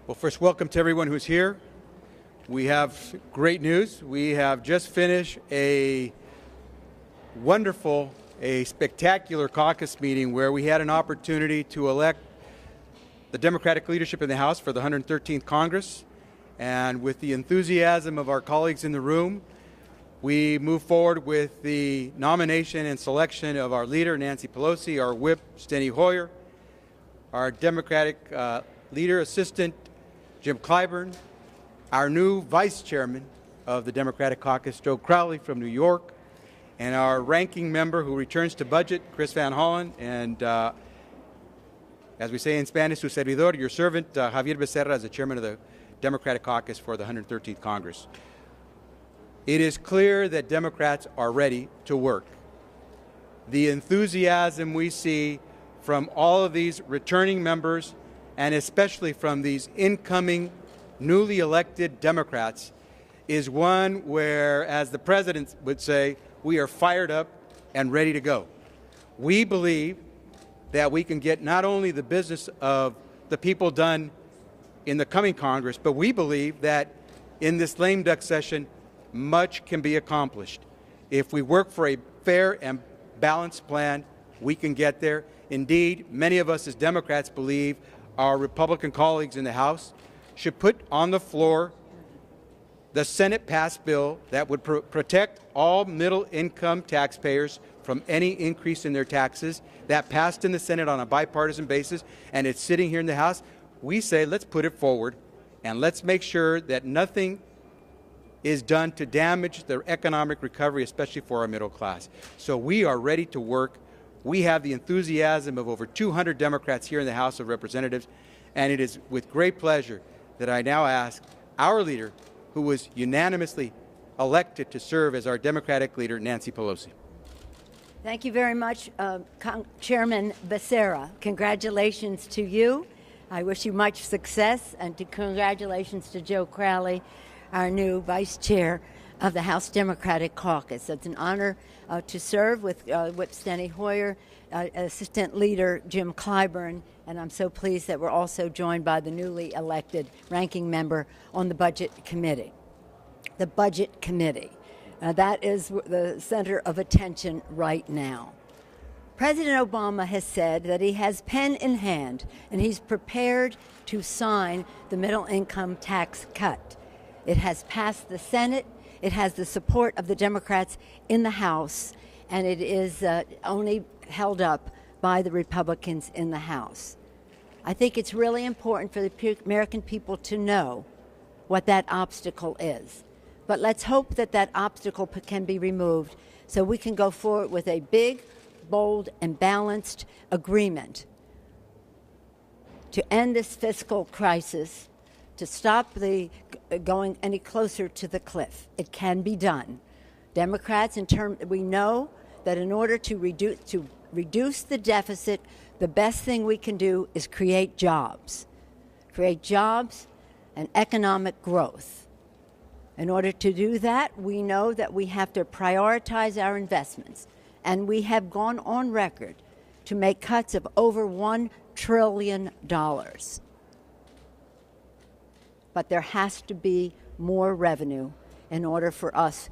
Well, first, welcome to everyone who's here. We have great news. We have just finished a wonderful, spectacular caucus meeting where we had an opportunity to elect the Democratic leadership in the House for the 113th Congress. And with the enthusiasm of our colleagues in the room, we move forward with the nomination and selection of our leader, Nancy Pelosi, our whip, Steny Hoyer, our Democratic leader assistant, Jim Clyburn, our new vice chairman of the Democratic caucus, Joe Crowley from New York, and our ranking member who returns to budget, Chris Van Hollen, and as we say in Spanish, su servidor, your servant, Javier Becerra, as the chairman of the Democratic caucus for the 113th Congress. It is clear that Democrats are ready to work. The enthusiasm we see from all of these returning members, and especially from these incoming newly elected Democrats, is one where, as the president would say, we are fired up and ready to go. We believe that we can get not only the business of the people done in the coming Congress, but we believe that in this lame duck session, much can be accomplished. If we work for a fair and balanced plan, we can get there. Indeed, many of us as Democrats believe our Republican colleagues in the House should put on the floor the Senate-passed bill that would protect all middle-income taxpayers from any increase in their taxes. That passed in the Senate on a bipartisan basis, and it's sitting here in the House. We say, let's put it forward, and let's make sure that nothing is done to damage the economic recovery, especially for our middle class. So we are ready to work. We have the enthusiasm of over 200 Democrats here in the House of Representatives, and it is with great pleasure that I now ask our leader, who was unanimously elected to serve as our Democratic leader, Nancy Pelosi. Thank you very much, Chairman Becerra. Congratulations to you. I wish you much success, and congratulations to Joe Crowley, our new vice chair of the House Democratic Caucus. It's an honor to serve with Whip Steny Hoyer, Assistant Leader Jim Clyburn, and I'm so pleased that we're also joined by the newly elected ranking member on the Budget Committee. The Budget Committee. That is the center of attention right now. President Obama has said that he has pen in hand and he's prepared to sign the middle income tax cut. It has passed the Senate, it has the support of the Democrats in the House, and it is only held up by the Republicans in the House. I think it's really important for the American people to know what that obstacle is. But let's hope that that obstacle can be removed so we can go forward with a big, bold, and balanced agreement to end this fiscal crisis, to stop the going any closer to the cliff. It can be done. Democrats, we know that in order to reduce the deficit, the best thing we can do is create jobs and economic growth. In order to do that, we know that we have to prioritize our investments, and we have gone on record to make cuts of over $1 trillion. But there has to be more revenue in order for us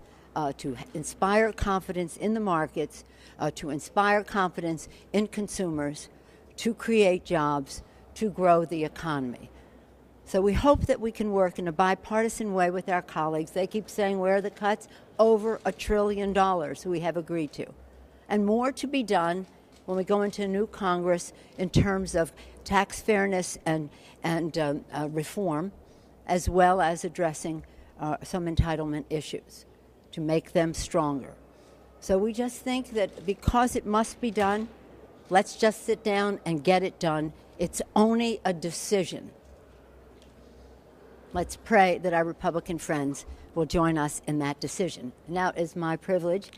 to inspire confidence in the markets, to inspire confidence in consumers, to create jobs, to grow the economy. So we hope that we can work in a bipartisan way with our colleagues. They keep saying, where are the cuts? Over $1 trillion we have agreed to. And more to be done when we go into a new Congress in terms of tax fairness and reform, as well as addressing some entitlement issues to make them stronger. So we just think that because it must be done, let's just sit down and get it done. It's only a decision. Let's pray that our Republican friends will join us in that decision. Now it is my privilege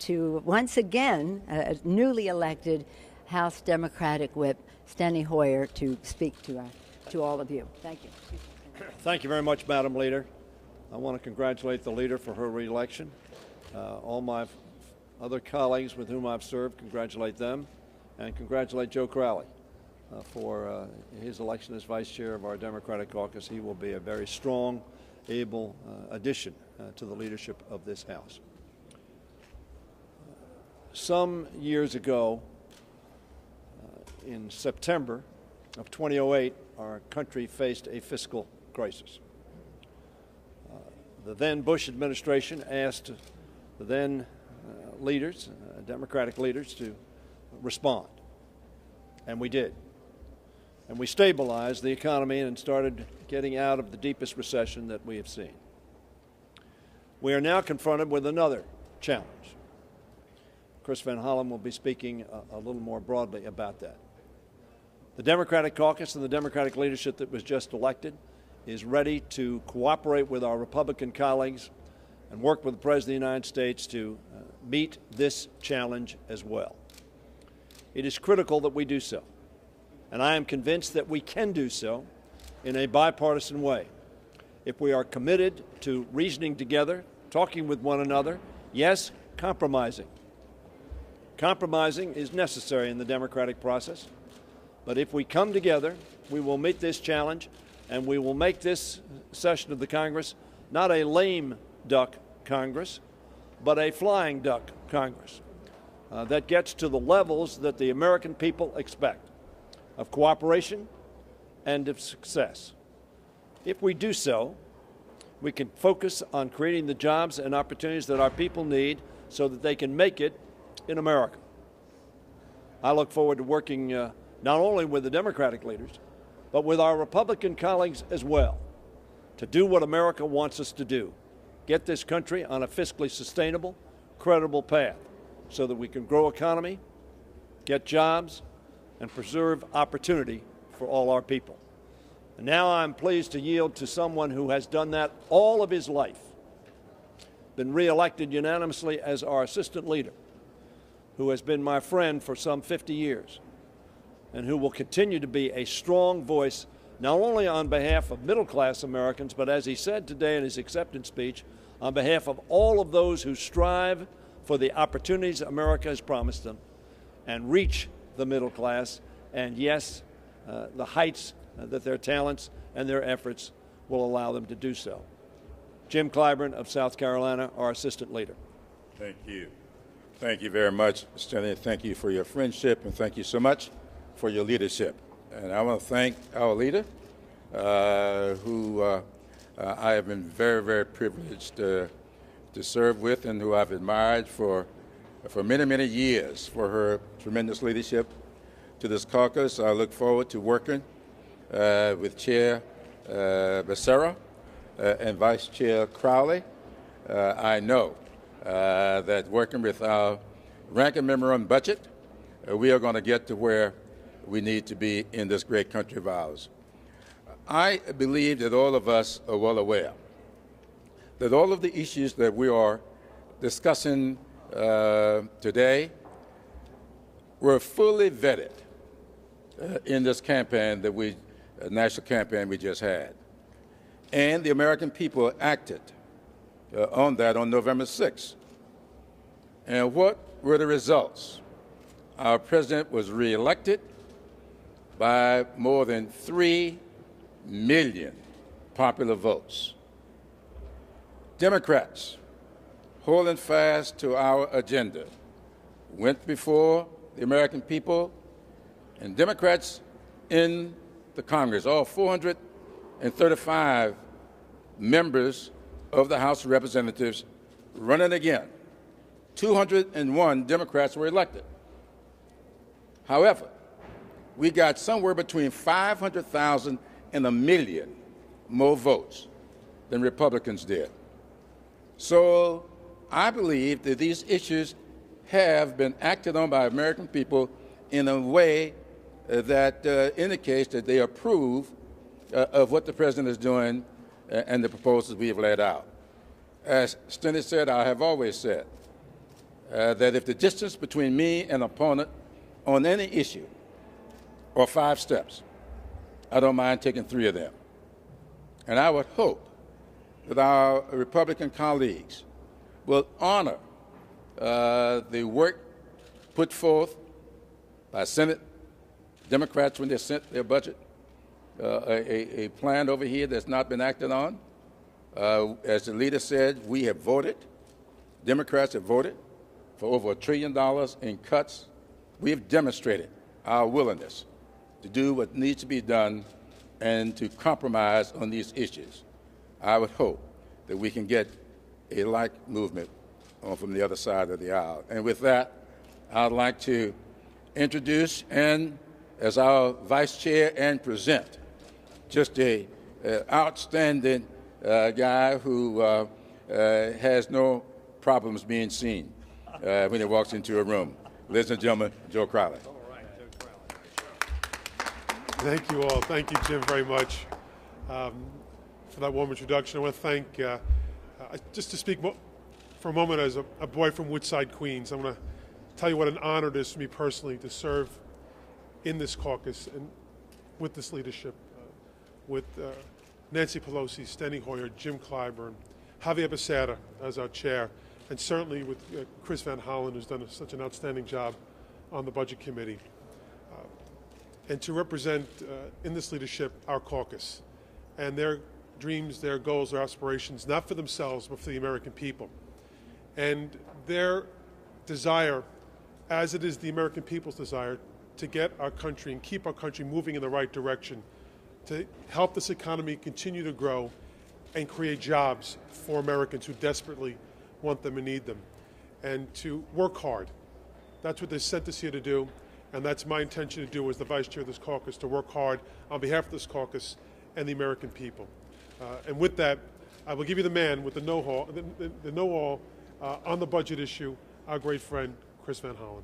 to once again, newly elected House Democratic Whip Steny Hoyer, to speak to all of you. Thank you. Thank you very much, Madam Leader. I want to congratulate the leader for her re-election. All my other colleagues with whom I've served, congratulate them, and congratulate Joe Crowley. for his election as vice chair of our Democratic caucus. He will be a very strong, able addition to the leadership of this House. Some years ago, in September of 2008, our country faced a fiscal crisis. The then Bush administration asked the then leaders, Democratic leaders, to respond. And we did. And we stabilized the economy and started getting out of the deepest recession that we have seen. We are now confronted with another challenge. Chris Van Hollen will be speaking a little more broadly about that. The Democratic caucus and the Democratic leadership that was just elected is ready to cooperate with our Republican colleagues and work with the President of the United States to meet this challenge as well. It is critical that we do so, and I am convinced that we can do so in a bipartisan way. If we are committed to reasoning together, talking with one another, yes, compromising. Compromising is necessary in the democratic process, but if we come together, we will meet this challenge, and we will make this session of the Congress not a lame duck Congress, but a flying duck Congress that gets to the levels that the American people expect of cooperation and of success. If we do so, we can focus on creating the jobs and opportunities that our people need so that they can make it in America. I look forward to working not only with the Democratic leaders, but with our Republican colleagues as well, to do what America wants us to do, get this country on a fiscally sustainable, credible path so that we can grow economy, get jobs, and preserve opportunity for all our people. And now I'm pleased to yield to someone who has done that all of his life, been reelected unanimously as our assistant leader, who has been my friend for some 50 years, and who will continue to be a strong voice not only on behalf of middle-class Americans, but as he said today in his acceptance speech, on behalf of all of those who strive for the opportunities America has promised them and reach the middle class, and yes, the heights that their talents and their efforts will allow them to do so. Jim Clyburn of South Carolina, our assistant leader. Thank you. Thank you very much, Mr. Kennedy. Thank you for your friendship, and thank you so much for your leadership. And I want to thank our leader, who I have been very, very privileged to serve with, and who I've admired for many, many years for her tremendous leadership to this caucus. I look forward to working with Chair Becerra and Vice Chair Crowley. I know that working with our ranking member on budget, we are going to get to where we need to be in this great country of ours. I believe that all of us are well aware that all of the issues that we are discussing today were fully vetted in this campaign that national campaign we just had. And the American people acted on that on November 6th. And what were the results? Our president was reelected by more than 3 million popular votes. Democrats, holding fast to our agenda, went before the American people, and Democrats in the Congress, all 435 members of the House of Representatives running again. 201 Democrats were elected. However, we got somewhere between 500,000 and 1 million more votes than Republicans did. So I believe that these issues have been acted on by American people in a way that indicates that they approve of what the president is doing and the proposals we have laid out. As Steny said, I have always said that if the distance between me and an opponent on any issue are 5 steps, I don't mind taking 3 of them. And I would hope that our Republican colleagues will honor the work put forth by Senate Democrats, when they sent their budget, a plan over here that's not been acted on. As the leader said, we have voted. Democrats have voted for over $1 trillion in cuts. We have demonstrated our willingness to do what needs to be done and to compromise on these issues. I would hope that we can get a like movement from the other side of the aisle. And with that, I'd like to introduce and, as our vice chair, and present just a outstanding guy who has no problems being seen when he walks into a room. Ladies and gentlemen, Joe Crowley. Thank you all. Thank you, Jim, very much for that warm introduction. I want to thank, just to speak for a moment as a boy from Woodside, Queens, I want to tell you what an honor it is for me personally to serve in this caucus and with this leadership, with Nancy Pelosi, Steny Hoyer, Jim Clyburn, Javier Becerra as our chair, and certainly with Chris Van Hollen, who's done such an outstanding job on the Budget Committee. And to represent in this leadership our caucus and their dreams, their goals, their aspirations, not for themselves, but for the American people. And their desire, as it is the American people's desire, to get our country and keep our country moving in the right direction, to help this economy continue to grow and create jobs for Americans who desperately want them and need them, and to work hard. That's what they sent us here to do, and that's my intention to do as the vice chair of this caucus, to work hard on behalf of this caucus and the American people. And with that, I will give you the man with the know-all on the budget issue, our great friend, Chris Van Hollen.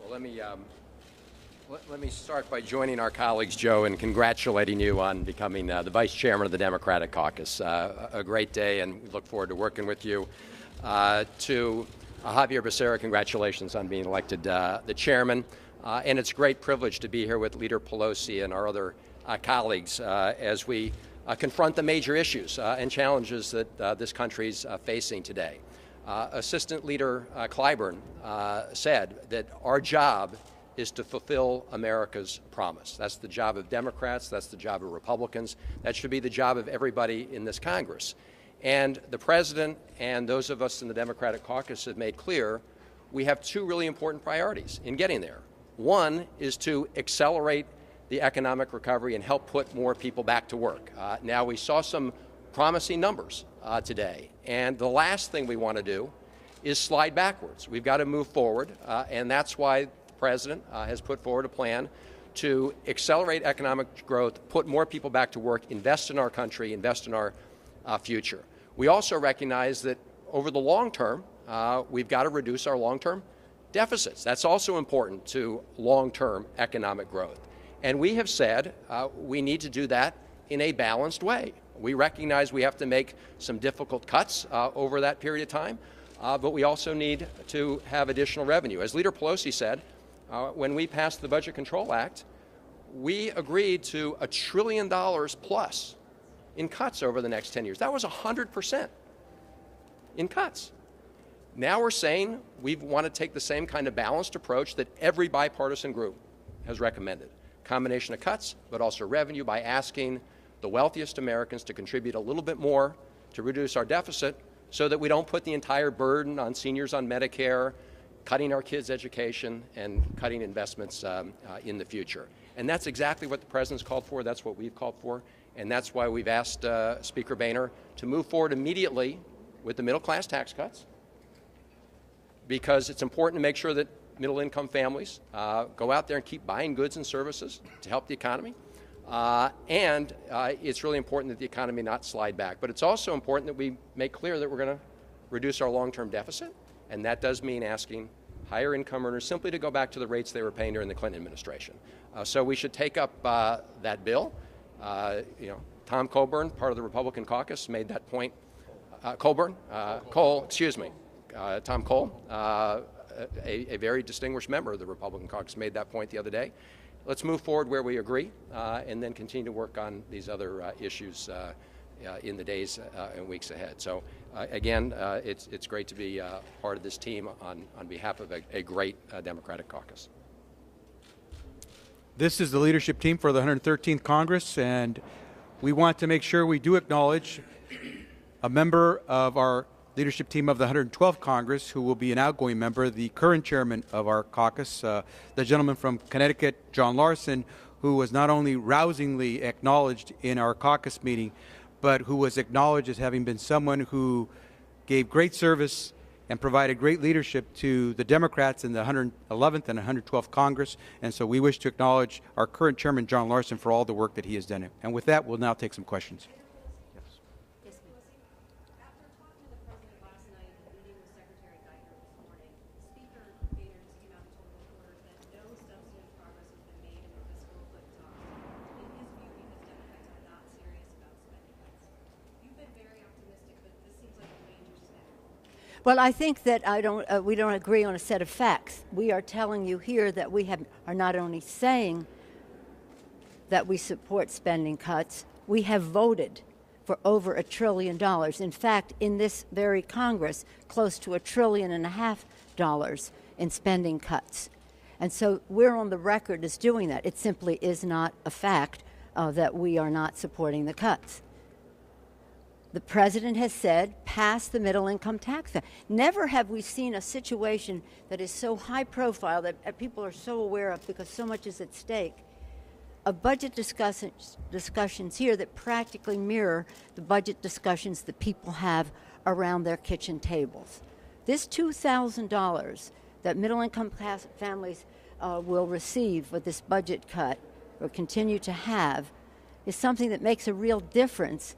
Well, let me start by joining our colleagues, Joe, and congratulating you on becoming the vice chairman of the Democratic Caucus. A great day, and we look forward to working with you. To Javier Becerra, congratulations on being elected the chairman. And it's a great privilege to be here with Leader Pelosi and our other colleagues as we confront the major issues and challenges that this country's facing today. Assistant Leader Clyburn said that our job is to fulfill America's promise. That's the job of Democrats, that's the job of Republicans, that should be the job of everybody in this Congress. And the President and those of us in the Democratic Caucus have made clear we have two really important priorities in getting there. One is to accelerate the economic recovery and help put more people back to work. Now, we saw some promising numbers today, and the last thing we want to do is slide backwards. We've got to move forward, and that's why the President has put forward a plan to accelerate economic growth, put more people back to work, invest in our country, invest in our future. We also recognize that over the long term, we've got to reduce our long-term deficits. That's also important to long-term economic growth. And we have said we need to do that in a balanced way. We recognize we have to make some difficult cuts over that period of time, but we also need to have additional revenue. As Leader Pelosi said, when we passed the Budget Control Act, we agreed to $1 trillion plus in cuts over the next 10 years. That was 100% in cuts. Now we're saying we want to take the same kind of balanced approach that every bipartisan group has recommended. Combination of cuts, but also revenue by asking the wealthiest Americans to contribute a little bit more to reduce our deficit so that we don't put the entire burden on seniors on Medicare, cutting our kids' education, and cutting investments in the future. And that's exactly what the President's called for. That's what we've called for. And that's why we've asked Speaker Boehner to move forward immediately with the middle-class tax cuts, because it's important to make sure that middle-income families go out there and keep buying goods and services to help the economy. And it's really important that the economy not slide back. But it's also important that we make clear that we're going to reduce our long-term deficit, and that does mean asking higher income earners simply to go back to the rates they were paying during the Clinton administration. So we should take up that bill. Tom Clyburn, part of the Republican caucus, made that point. Tom Cole, a very distinguished member of the Republican caucus, made that point the other day. Let's move forward where we agree and then continue to work on these other issues in the days and weeks ahead. So again, it's great to be part of this team on behalf of a great Democratic caucus. This is the leadership team for the 113th Congress, and we want to make sure we do acknowledge a member of our leadership team of the 112th Congress who will be an outgoing member, the current chairman of our caucus, the gentleman from Connecticut, John Larson, who was not only rousingly acknowledged in our caucus meeting, but who was acknowledged as having been someone who gave great service and provided great leadership to the Democrats in the 111th and 112th Congress. And so we wish to acknowledge our current chairman, John Larson, for all the work that he has done. And with that, we'll now take some questions. Well, I think that we don't agree on a set of facts. We are telling you here that we are not only saying that we support spending cuts, we have voted for over $1 trillion. In fact, in this very Congress, close to $1.5 trillion in spending cuts. And so we're on the record as doing that. It simply is not a fact that we are not supporting the cuts. The president has said, pass the middle-income tax. Never have we seen a situation that is so high profile, that people are so aware of because so much is at stake, of budget discussions here that practically mirror the budget discussions that people have around their kitchen tables. This $2,000 that middle-income families will receive with this budget cut, or continue to have, is something that makes a real difference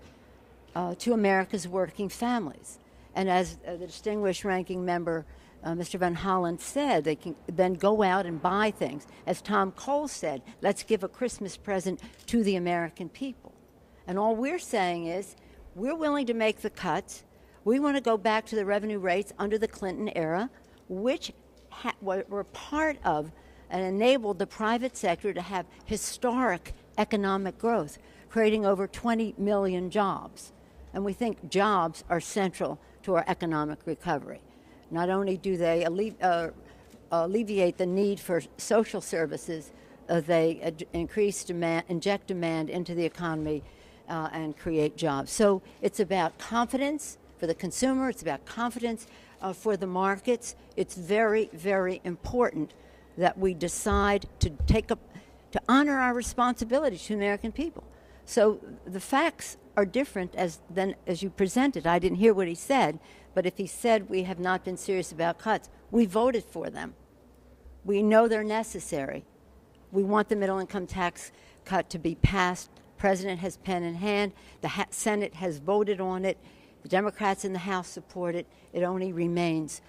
to America's working families. And as the distinguished ranking member, Mr. Van Hollen, said, they can then go out and buy things. As Tom Cole said, let's give a Christmas present to the American people. And all we're saying is, we're willing to make the cuts. We want to go back to the revenue rates under the Clinton era, which were part of and enabled the private sector to have historic economic growth, creating over 20 million jobs. And we think jobs are central to our economic recovery. Not only do they alleviate the need for social services, they increase demand, inject demand into the economy, and create jobs. So it's about confidence for the consumer. It's about confidence for the markets. It's very, very important that we decide to honor our responsibility to the American people. So the facts are different as you presented. I didn't hear what he said, but if he said we have not been serious about cuts, we voted for them. We know they're necessary. We want the middle-income tax cut to be passed. The president has pen in hand. The Senate has voted on it. The Democrats in the House support it. It only remains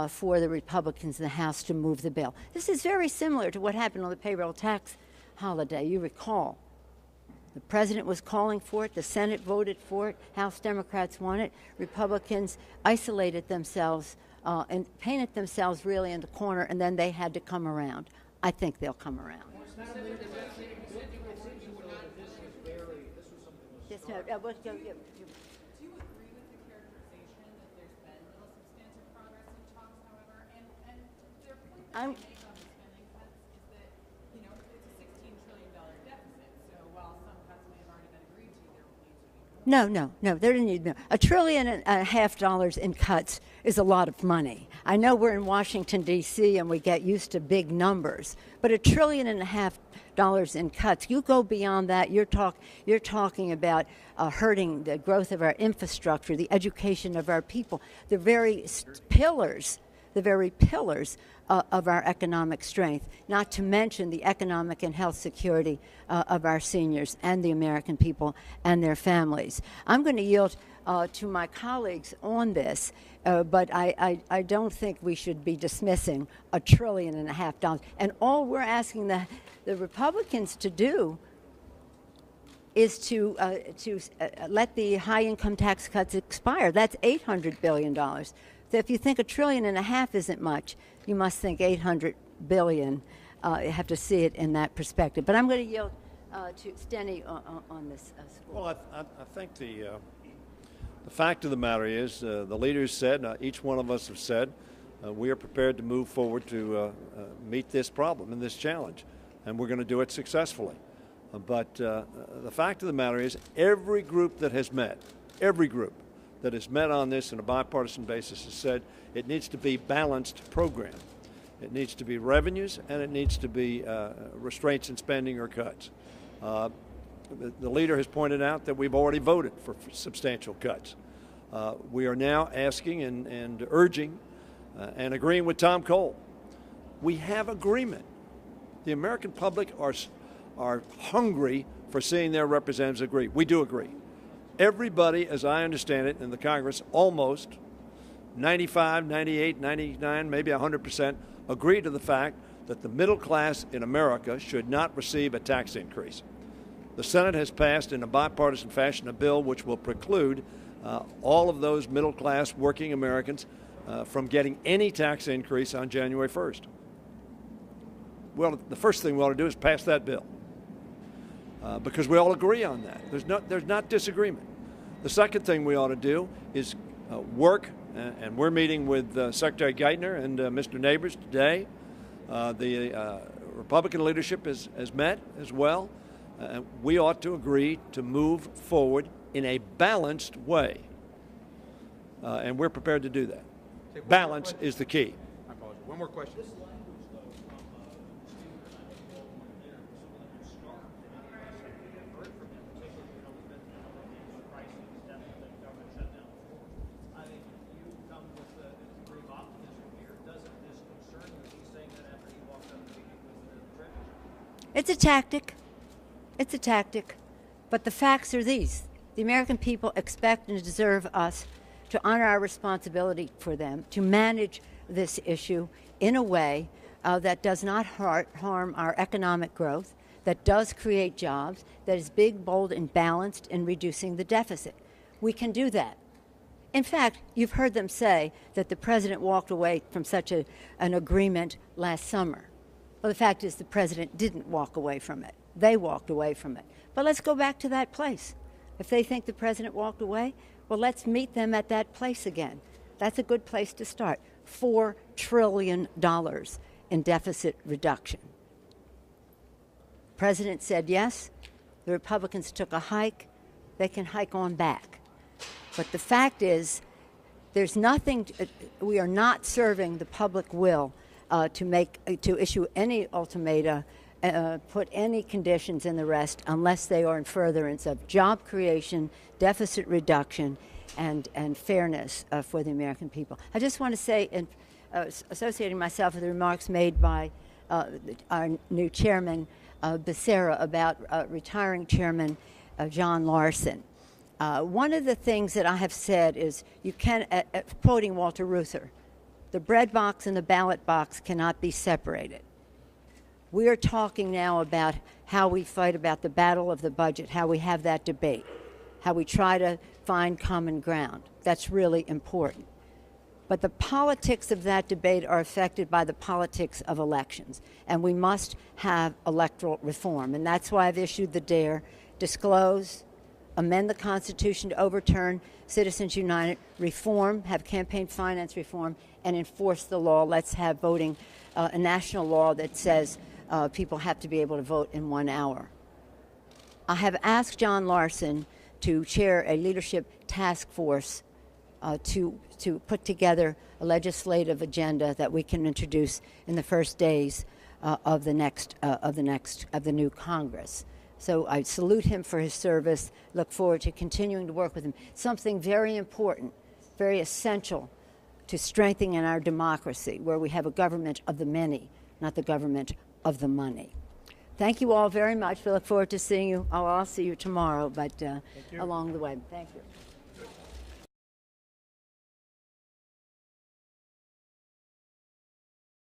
for the Republicans in the House to move the bill. This is very similar to what happened on the payroll tax holiday. You recall. The president was calling for it. The Senate voted for it. House Democrats won it. Republicans isolated themselves and painted themselves really in the corner, and then they had to come around. I think they'll come around. Yes, no, Do you agree with the characterization that there's been little substantive progress in talks, however? And their point that they make on the spending cuts is that, it's a $16 trillion deficit. So while some cuts may have already been agreed to, there will need to be more. No, there didn't need to be. $1.5 trillion in cuts is a lot of money. I know we're in Washington, D.C., and we get used to big numbers, but $1.5 trillion in cuts, you go beyond that, you're talking about hurting the growth of our infrastructure, the education of our people, the very pillars of our economic strength, not to mention the economic and health security of our seniors and the American people and their families. I'm going to yield to my colleagues on this, but I don't think we should be dismissing $1.5 trillion. And all we're asking the Republicans to do is to let the high income tax cuts expire. That's $800 billion. So if you think $1.5 trillion isn't much, you must think $800 billion. You have to see it in that perspective. But I'm going to yield to Steny on this score. Well, I think the fact of the matter is, the leaders said, each one of us have said, we are prepared to move forward to meet this problem and this challenge. and we're going to do it successfully. But the fact of the matter is, every group that has met on this on a bipartisan basis has said it needs to be a balanced program. It needs to be revenues, and it needs to be restraints in spending or cuts. The leader has pointed out that we've already voted for substantial cuts. We are now asking and urging and agreeing with Tom Cole. We have agreement. The American public are hungry for seeing their representatives agree. We do agree. Everybody, as I understand it, in the Congress, almost 95, 98, 99, maybe 100%, agree to the fact that the middle class in America should not receive a tax increase. The Senate has passed in a bipartisan fashion a bill which will preclude all of those middle class working Americans from getting any tax increase on January 1st. Well, the first thing we ought to do is pass that bill. Because we all agree on that. There's not disagreement. The second thing we ought to do is work, and we're meeting with Secretary Geithner and Mr. Neighbors today. The Republican leadership has met as well. We ought to agree to move forward in a balanced way, and we're prepared to do that. Balance is the key. I apologize. One more question. It's a tactic. It's a tactic. But the facts are these. The American people expect and deserve us to honor our responsibility for them, to manage this issue in a way that does not harm our economic growth, that does create jobs, that is big, bold, and balanced in reducing the deficit. We can do that. In fact, you've heard them say that the president walked away from such an agreement last summer. Well, the fact is the president didn't walk away from it. They walked away from it. But let's go back to that place. If they think the president walked away, well, let's meet them at that place again. That's a good place to start. $4 trillion in deficit reduction. The president said yes. The Republicans took a hike. They can hike on back. But the fact is, there's nothing, we are not serving the public will to issue any ultimata, put any conditions in the rest unless they are in furtherance of job creation, deficit reduction, and fairness for the American people. I just want to say, associating myself with the remarks made by our new chairman, Becerra, about retiring Chairman John Larson. One of the things that I have said is, you can, quoting Walter Reuther, the bread box and the ballot box cannot be separated. We are talking now about how we fight about the battle of the budget, how we have that debate, how we try to find common ground. That's really important. But the politics of that debate are affected by the politics of elections, and we must have electoral reform. And that's why I've issued the DARE, disclose, amend the Constitution to overturn Citizens United, reform, have campaign finance reform, and enforce the law. Let's have voting, a national law that says people have to be able to vote in 1 hour. I have asked John Larson to chair a leadership task force to put together a legislative agenda that we can introduce in the first days of the new Congress. So I salute him for his service, look forward to continuing to work with him. Something very important, very essential to strengthening our democracy, where we have a government of the many, not the government of the money. Thank you all very much. We look forward to seeing you. I'll see you tomorrow, but along the way. Thank you.